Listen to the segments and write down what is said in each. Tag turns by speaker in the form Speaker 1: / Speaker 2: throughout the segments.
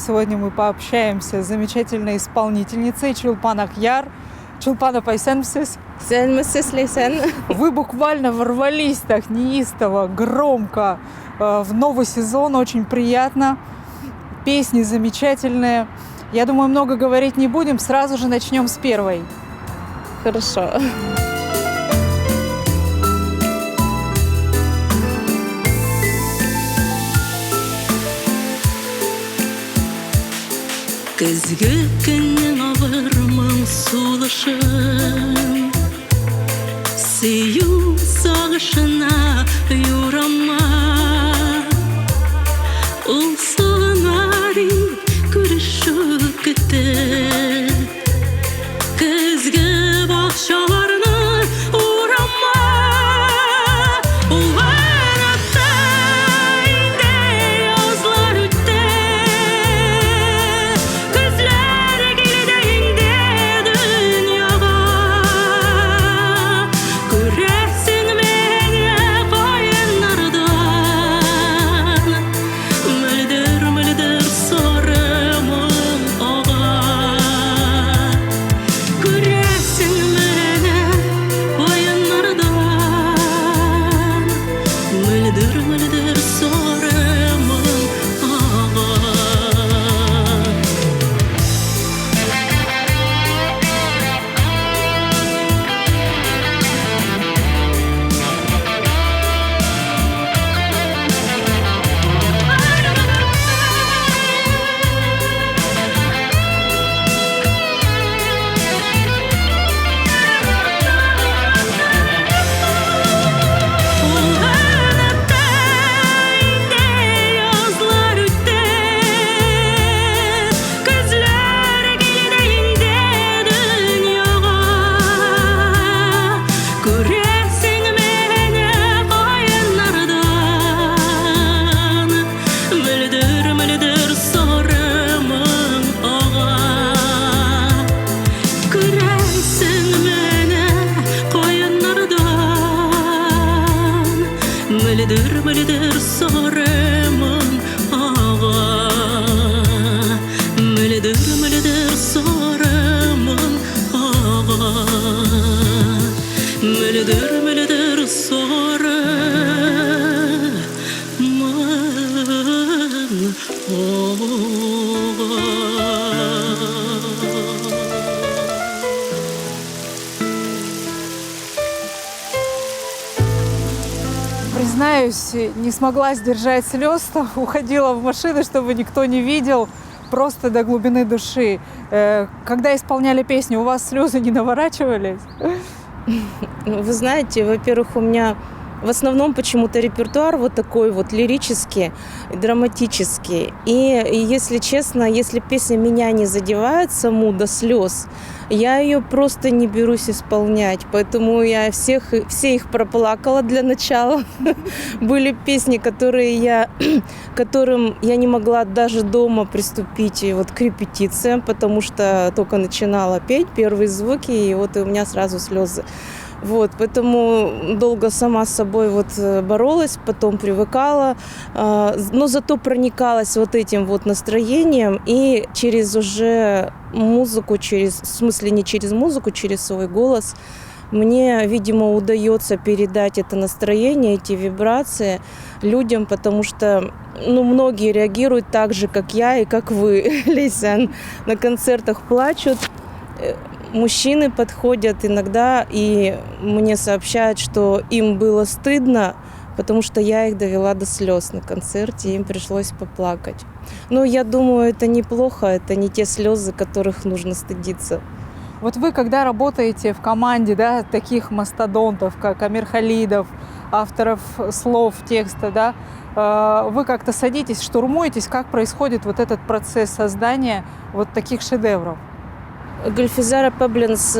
Speaker 1: Сегодня мы пообщаемся с замечательной исполнительницей Чулпан Акьяр. Чулпан, апайсенсіз? Вы буквально ворвались так неистово, громко в новый сезон, очень приятно. Песни замечательные. Я думаю, много говорить не будем, сразу же начнем с первой.
Speaker 2: Хорошо.
Speaker 3: Көзге көннің авырмың сулышын, Сөю сағышына юрама. Ол соңына дейін көрішу күтіп, Көзгі бақшаларына урама. Мөлдір сорымың аға, мөлдір сорымың аға, мөлдір сорымың
Speaker 1: Признаюсь, не смогла сдержать слез, уходила в машину, чтобы никто не видел, просто до глубины души. Когда исполняли песню, у вас слезы не наворачивались?
Speaker 2: Вы знаете, во-первых, у меня в основном почему-то репертуар вот такой вот лирический, драматический. И если честно, если песня меня не задевает саму до слез, я ее просто не берусь исполнять. Поэтому я все их проплакала для начала. Были песни, которым я не могла даже дома приступить вот к репетициям, потому что только начинала петь первые звуки, и вот у меня сразу слезы. Вот, поэтому долго сама с собой вот боролась, потом привыкала, но зато проникалась вот этим вот настроением, и через уже музыку, в смысле не через музыку, через свой голос, мне, видимо, удается передать это настроение, эти вибрации людям, потому что, многие реагируют так же, как я и как вы, Лейсан, на концертах плачут. Мужчины подходят иногда и мне сообщают, что им было стыдно, потому что я их довела до слез на концерте, им пришлось поплакать. Но я думаю, это неплохо, это не те слезы, которых нужно стыдиться.
Speaker 1: Вот вы, когда работаете в команде, да, таких мастодонтов, как Амир Халидов, авторов слов, текста, да, вы как-то садитесь, штурмуетесь, как происходит вот этот процесс создания вот таких шедевров?
Speaker 2: Гульфизара Паблин с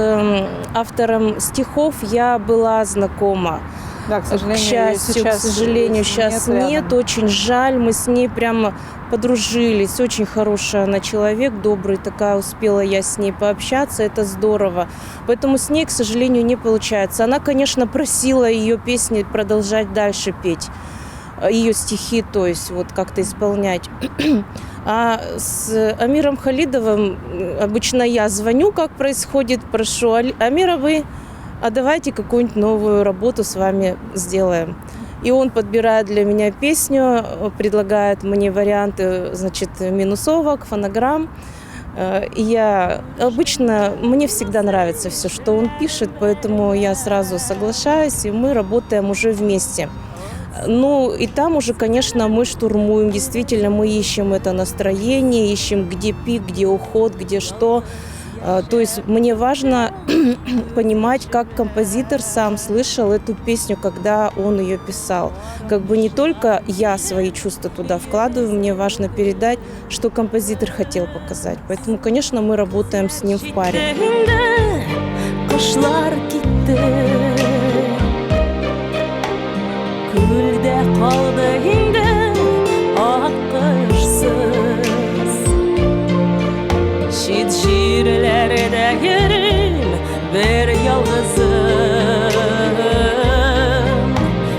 Speaker 2: автором стихов я была знакома.
Speaker 1: Да, к сожалению,
Speaker 2: сейчас нет. Очень жаль. Мы с ней прямо подружились. Очень хорошая она человек, добрый такая. Успела я с ней пообщаться. Это здорово. Поэтому с ней, к сожалению, не получается. Она, конечно, просила ее песни продолжать дальше петь. ее стихи, то есть вот как-то исполнять. А с Амиром Халидовым обычно я звоню, как происходит, прошу: Амира, давайте какую-нибудь новую работу с вами сделаем. И он подбирает для меня песню, предлагает мне варианты, значит, минусовок, фонограмм. И мне всегда нравится все, что он пишет, поэтому я сразу соглашаюсь, и мы работаем уже вместе. Ну, и там уже, конечно, мы штурмуем, действительно, мы ищем это настроение, ищем, где пик, где уход, где что. То есть мне важно понимать, как композитор сам слышал эту песню, когда он ее писал. Как бы не только я свои чувства туда вкладываю, мне важно передать, что композитор хотел показать. Поэтому, конечно, мы работаем с ним в паре.
Speaker 3: Күлдә калды инде аккошсыз, чит җирләрдә йөрим бер ялгызым.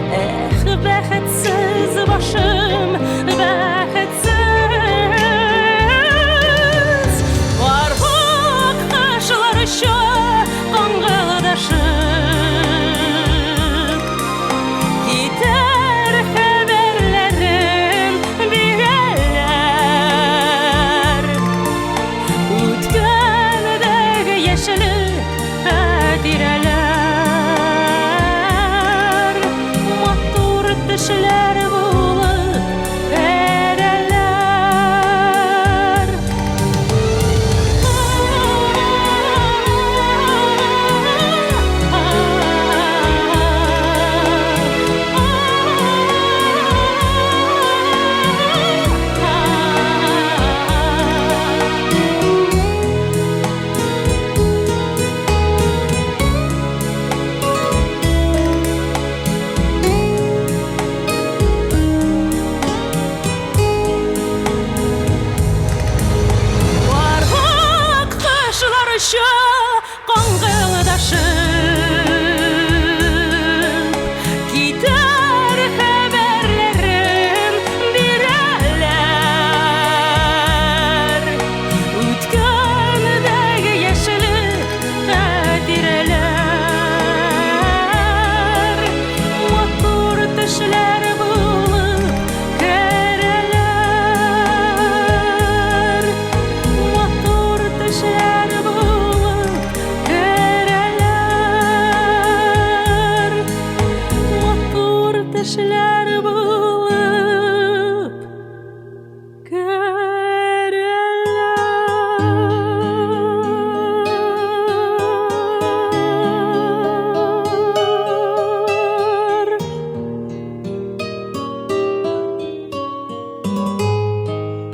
Speaker 3: Эх, бәхетсез башым, бәхетсез, баргак кышларча каңгылдашым. Düşler bulup vereler.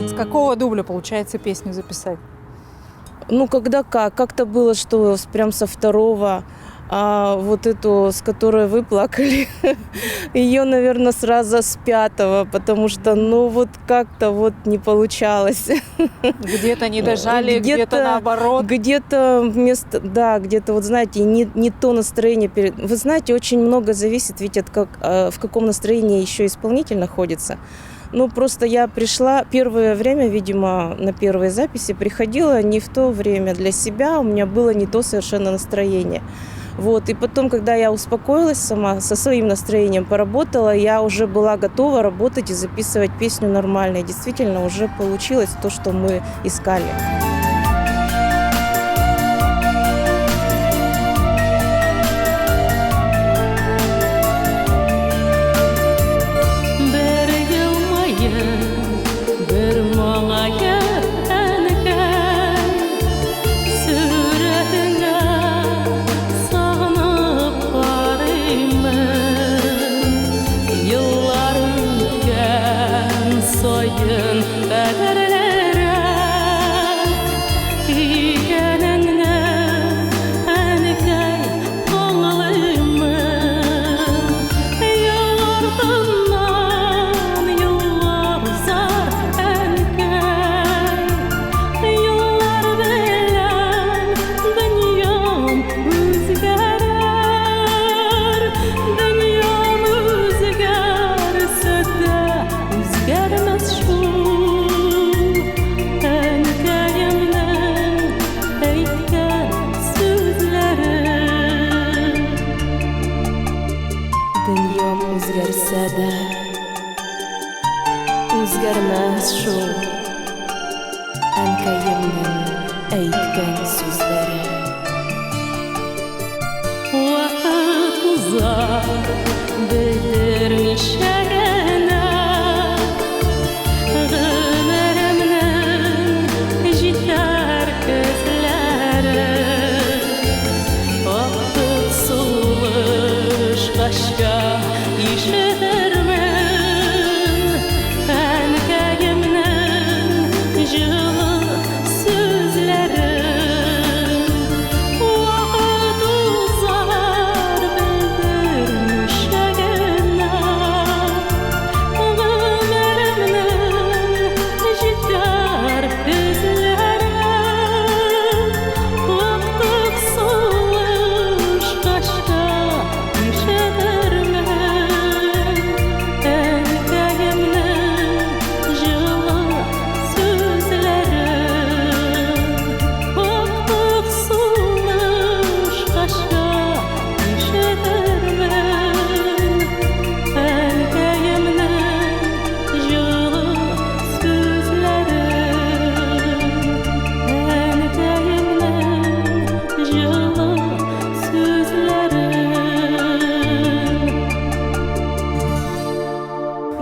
Speaker 1: С какого дубля получается песню записать?
Speaker 2: Ну, когда как-то было, что прям со второго, а вот эту, с которой вы плакали, ее, наверное, сразу с пятого, потому что, ну, вот как-то вот не получалось.
Speaker 1: Где-то не дожали, где-то наоборот.
Speaker 2: Где-то вместо, да, где-то, вот знаете, не то настроение. Вы знаете, очень много зависит ведь от в каком настроении еще исполнитель находится. Ну, просто я пришла, первое время, видимо, на первые записи приходила не в то время для себя, у меня было не то совершенно настроение. Вот, и потом, когда я успокоилась сама, со своим настроением поработала, я уже была готова работать и записывать песню нормально. И действительно уже получилось то, что мы искали.
Speaker 3: Sayın kaderlere
Speaker 2: әйткен сүзләре.
Speaker 3: Вакыт узар белдермичә генә, гомеремнең җитәр көзләре. Вакыт сулышкачка ишетәрмен әнкәемнең җылы сүзләрен. Вакыт узар белдермичә генә, гомеремнең җитәр көзләре. Вакыт сулышкачка ишетәрмен әнкәемнең җылы сүзләрен. Вакыт сулышкачка ишетәрмен әнкәемнең җылы сүзләрен.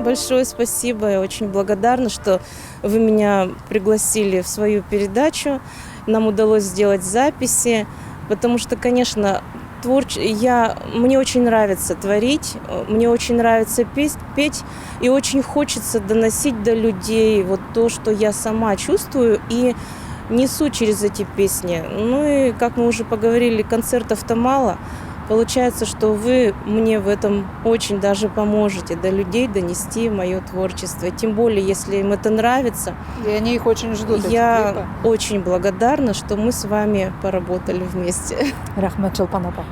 Speaker 2: Большое спасибо, я очень благодарна, что вы меня пригласили в свою передачу. Нам удалось сделать записи, потому что, конечно, мне очень нравится творить, мне очень нравится петь, и очень хочется доносить до людей вот то, что я сама чувствую и несу через эти песни. Ну и, как мы уже поговорили, концертов-то мало. Получается, что вы мне в этом очень даже поможете до людей донести мое творчество. Тем более, если им это нравится.
Speaker 1: И они их очень ждут, эти
Speaker 2: Я
Speaker 1: клипы.
Speaker 2: очень благодарна, что мы с вами поработали вместе.
Speaker 1: Рахмет, Чолпан апа.